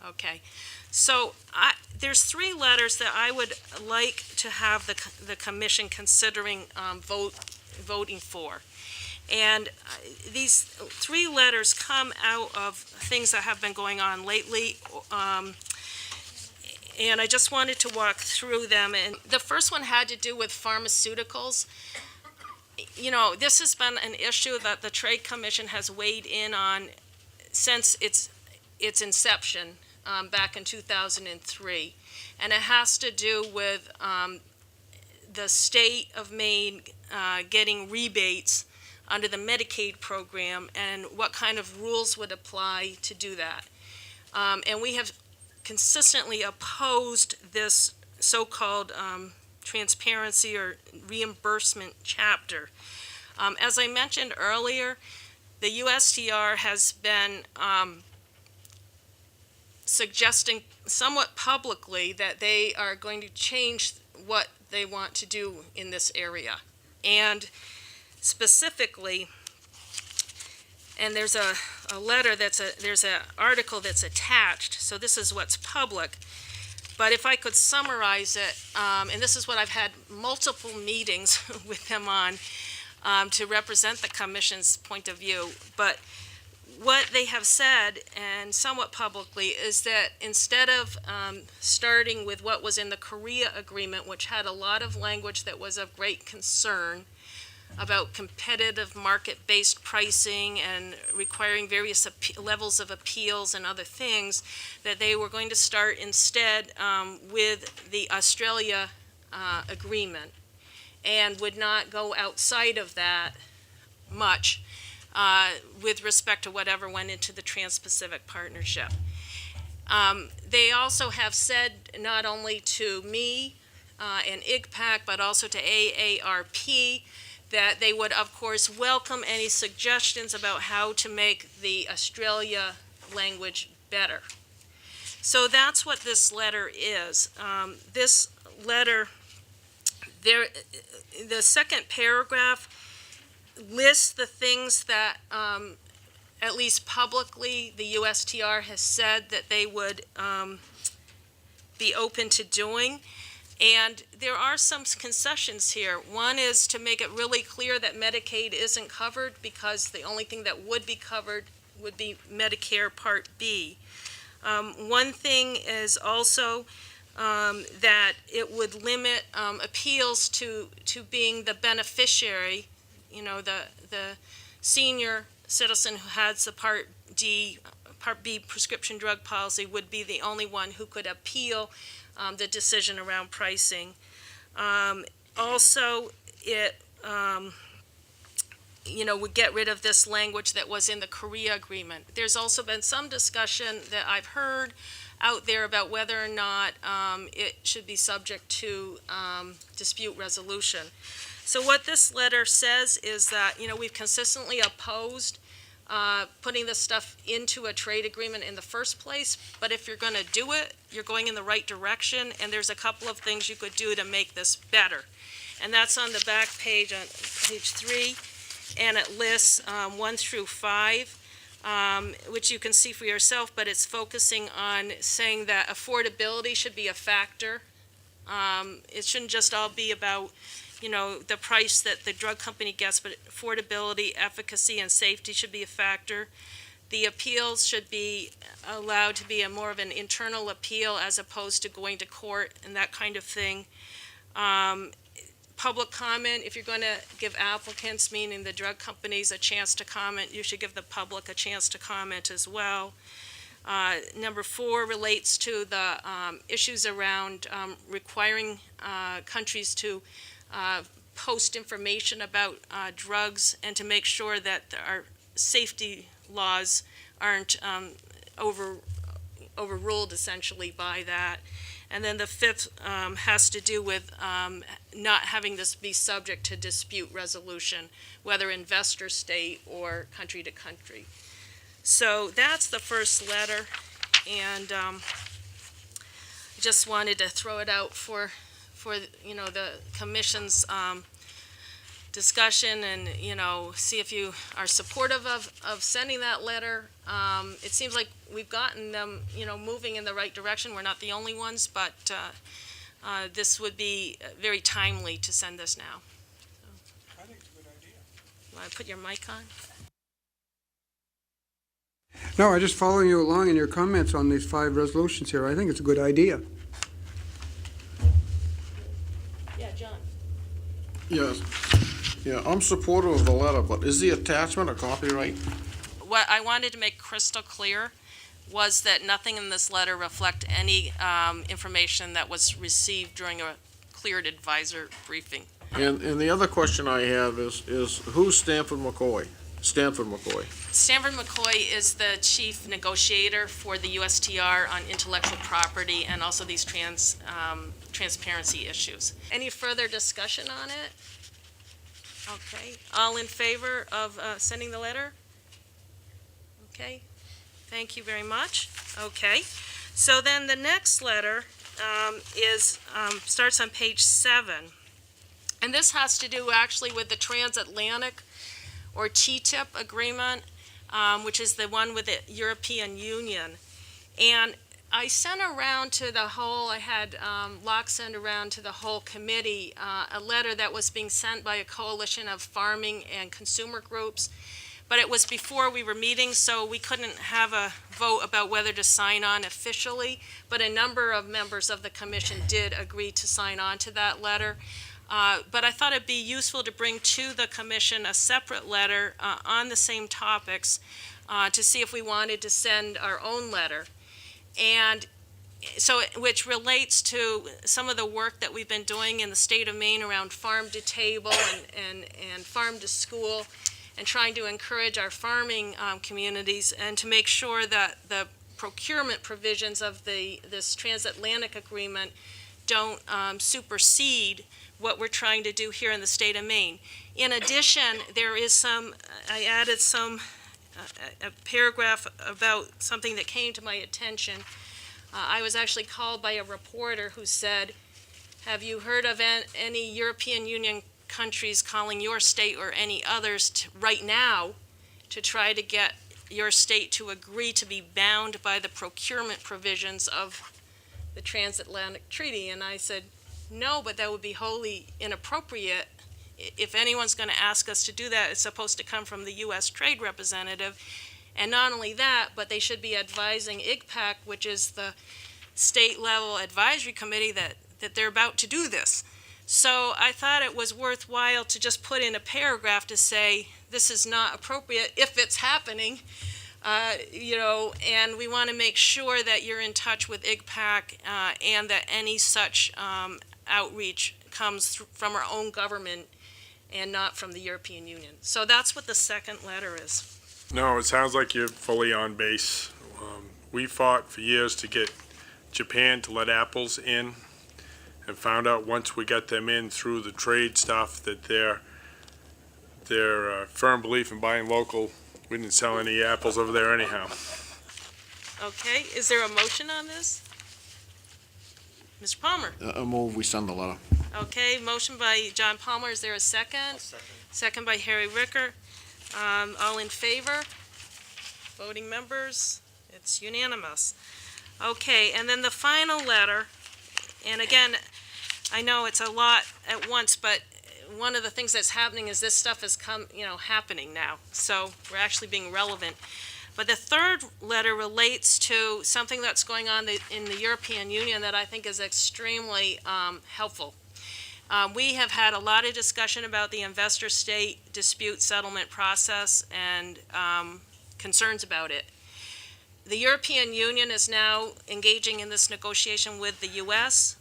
Okay, so there's 3 letters that I would like to have the commission considering voting for. And these 3 letters come out of things that have been going on lately, and I just wanted to walk through them. And the first one had to do with pharmaceuticals. You know, this has been an issue that the Trade Commission has weighed in on since its inception back in 2003, and it has to do with the state of Maine getting rebates under the Medicaid program and what kind of rules would apply to do that. And we have consistently opposed this so-called transparency or reimbursement chapter. As I mentioned earlier, the USTR has been suggesting somewhat publicly that they are going to change what they want to do in this area. And specifically, and there's a letter there's an article that's attached, so this is what's public. But if I could summarize it, and this is what I've had multiple meetings with them on to represent the Commission's point of view, but what they have said, and somewhat publicly, is that instead of starting with what was in the Korea Agreement, which had a lot of language that was of great concern about competitive market-based pricing and requiring various levels of appeals and other things, that they were going to start instead with the Australia agreement and would not go outside of that much with respect to whatever went into the Trans-Pacific Partnership. They also have said, not only to me and IGPAC, but also to AARP, that they would, of course, welcome any suggestions about how to make the Australia language better. So that's what this letter is. This letter, the second paragraph lists the things that, at least publicly, the USTR has said that they would be open to doing. And there are some concessions here. One is to make it really clear that Medicaid isn't covered, because the only thing that would be covered would be Medicare Part B. One thing is also that it would limit appeals to being the beneficiary. You know, the senior citizen who has the Part B prescription drug policy would be the only one who could appeal the decision around pricing. Also, it would get rid of this language that was in the Korea Agreement. There's also been some discussion that I've heard out there about whether or not it should be subject to dispute resolution. So what this letter says is that, we've consistently opposed putting this stuff into a trade agreement in the first place, but if you're going to do it, you're going in the right direction, and there's a couple of things you could do to make this better. And that's on the back page, on page 3, and it lists 1 through 5, which you can see for yourself, but it's focusing on saying that affordability should be a factor. It shouldn't just all be about the price that the drug company gets, but affordability, efficacy, and safety should be a factor. The appeals should be allowed to be more of an internal appeal as opposed to going to court and that kind of thing. Public comment, if you're going to give applicants, meaning the drug companies, a chance to comment, you should give the public a chance to comment as well. Number 4 relates to the issues around requiring countries to post information about drugs, and to make sure that our safety laws aren't overruled essentially by that. And then the 5th has to do with not having this be subject to dispute resolution, whether investor state or country to country. So that's the first letter, and I just wanted to throw it out for the Commission's discussion and, see if you are supportive of sending that letter. It seems like we've gotten them, moving in the right direction. We're not the only ones, but this would be very timely to send this now. I think it's a good idea. Want to put your mic on? No, I'm just following you along in your comments on these 5 resolutions here. I think it's a good idea. Yeah, John. Yes. Yeah, I'm supportive of the letter, but is the attachment a copyright? What I wanted to make crystal clear was that nothing in this letter reflect any information that was received during a cleared advisor briefing. And the other question I have is who's Stanford McCoy? Stanford McCoy. Stanford McCoy is the chief negotiator for the USTR on intellectual property and also these transparency issues. Any further discussion on it? Okay, all in favor of sending the letter? Okay, thank you very much. Okay, so then the next letter starts on page 7. And this has to do actually with the transatlantic or TTIP agreement, which is the one with the European Union. And I sent around to the whole, I had Locke send around to the whole committee a letter that was being sent by a coalition of farming and consumer groups. But it was before we were meeting, so we couldn't have a vote about whether to sign on officially. But a number of members of the commission did agree to sign on to that letter. But I thought it'd be useful to bring to the commission a separate letter on the same topics to see if we wanted to send our own letter. And so, which relates to some of the work that we've been doing in the state of Maine around farm to table and farm to school, and trying to encourage our farming communities and to make sure that the procurement provisions of this transatlantic agreement don't supersede what we're trying to do here in the state of Maine. In addition, there is I added a paragraph about something that came to my attention. I was actually called by a reporter who said, have you heard of any European Union countries calling your state or any others right now to try to get your state to agree to be bound by the procurement provisions of the transatlantic treaty? And I said, no, but that would be wholly inappropriate. If anyone's going to ask us to do that, it's supposed to come from the U.S. Trade Representative. And not only that, but they should be advising IGPAC, which is the state-level advisory committee, that they're about to do this. So I thought it was worthwhile to just put in a paragraph to say this is not appropriate if it's happening, and we want to make sure that you're in touch with IGPAC and that any such outreach comes from our own government and not from the European Union. So that's what the second letter is. No, it sounds like you're fully on base. We fought for years to get Japan to let apples in, and found out once we got them in through the trade stuff that their firm belief in buying local, we didn't sell any apples over there anyhow. Okay, is there a motion on this? Mr. Palmer? A move, we send the letter. Okay, motion by John Palmer. Is there a second? Second. Second by Harry Ricker. All in favor? Voting members? It's unanimous. Okay, and then the final letter, and again, I know it's a lot at once, but one of the things that's happening is this stuff is happening now. So we're actually being relevant. But the third letter relates to something that's going on in the European Union that I think is extremely helpful. We have had a lot of discussion about the investor-state dispute settlement process and concerns about it. The European Union is now engaging in this negotiation with the U.S.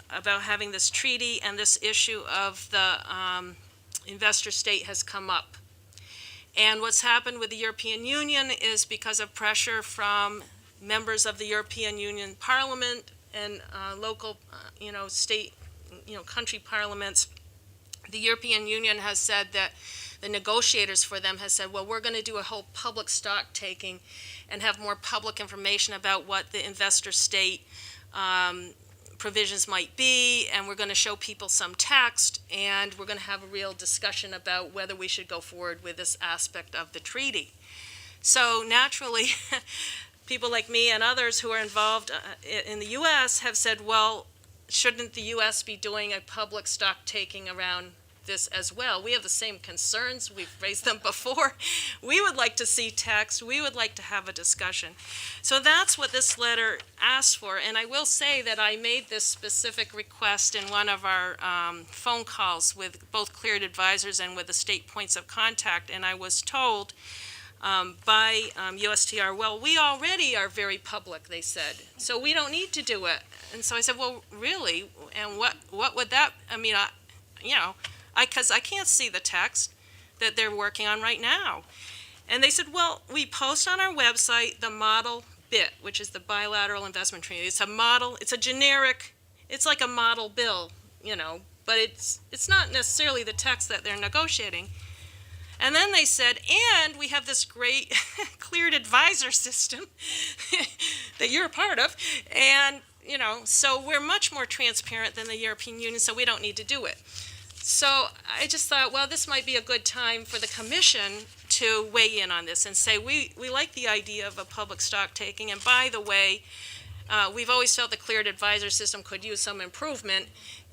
about having this treaty, and this issue of the investor-state has come up. And what's happened with the European Union is because of pressure from members of the European Union Parliament and local, state, country parliaments, the European Union has said that the negotiators for them has said, well, we're going to do a whole public stock taking and have more public information about what the investor-state provisions might be, and we're going to show people some text, and we're going to have a real discussion about whether we should go forward with this aspect of the treaty. So naturally, people like me and others who are involved in the U.S. have said, well, shouldn't the U.S. be doing a public stock taking around this as well? We have the same concerns. We've raised them before. We would like to see text. We would like to have a discussion. So that's what this letter asks for. And I will say that I made this specific request in one of our phone calls with both cleared advisors and with the state points of contact. And I was told by USTR, well, we already are very public, they said, so we don't need to do it. And so I said, well, really? And what would that, I mean, because I can't see the text that they're working on right now. And they said, well, we post on our website the model BIT, which is the Bilateral Investment Treaty. It's a model, it's a generic, it's like a model bill, but it's not necessarily the text that they're negotiating. And then they said, and we have this great cleared advisor system that you're a part of, and, so we're much more transparent than the European Union, so we don't need to do it. So I just thought, well, this might be a good time for the Commission to weigh in on this and say, we like the idea of a public stock taking, and by the way, we've always felt the cleared advisor system could use some improvement,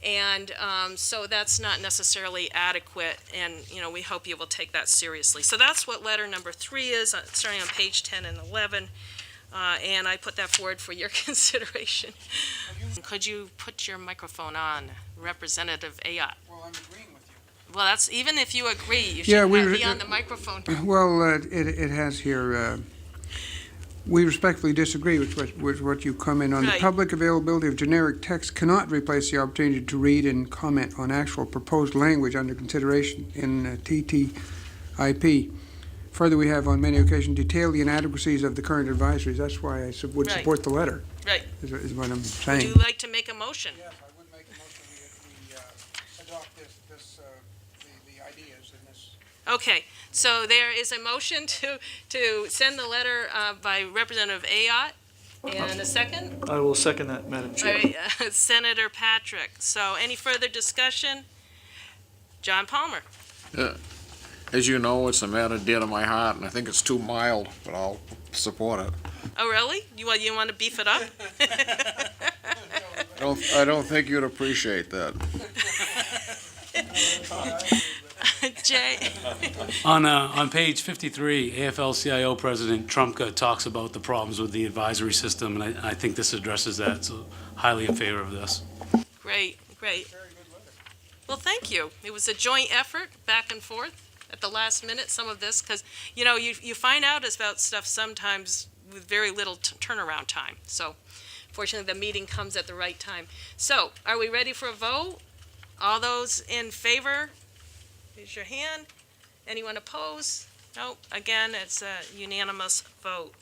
and so that's not necessarily adequate, and we hope you will take that seriously. So that's what letter number 3 is, starting on page 10 and 11, and I put that forward for your consideration. Could you put your microphone on, Representative Ayotte? Well, I'm agreeing with you. Well, that's, even if you agree, you should be on the microphone. Well, it has here, we respectfully disagree with what you comment on. Right. The public availability of generic text cannot replace the opportunity to read and comment on actual proposed language under consideration in TTIP. Further, we have on many occasions detailed the inadequacies of the current advisories. That's why I would Right. support the letter. Right. Is what I'm Would saying. you like to make a motion? Yes, I would make a motion we adopt the ideas in this. Okay, so there is a motion to send the letter by Representative Ayotte, and a second? I will second that, Madam Chair. All right, Senator Patrick. So any further discussion? John Palmer. As you know, it's a matter dear to my heart, and I think it's too mild, but I'll support it. Oh, really? You want to beef it up? I don't think you'd appreciate that. Jay? On page 53, AFL-CIO President Trumka talks about the problems with the advisory system, and I think this addresses that, so highly in favor of this. Great. Well, thank you. It was a joint effort, back and forth, at the last minute, some of this, because, you find out about stuff sometimes with very little turnaround time. So, fortunately, the meeting comes at the right time. So, are we ready for a vote? All those in favor, raise your hand. Anyone opposed? Nope. Again, it's a unanimous vote.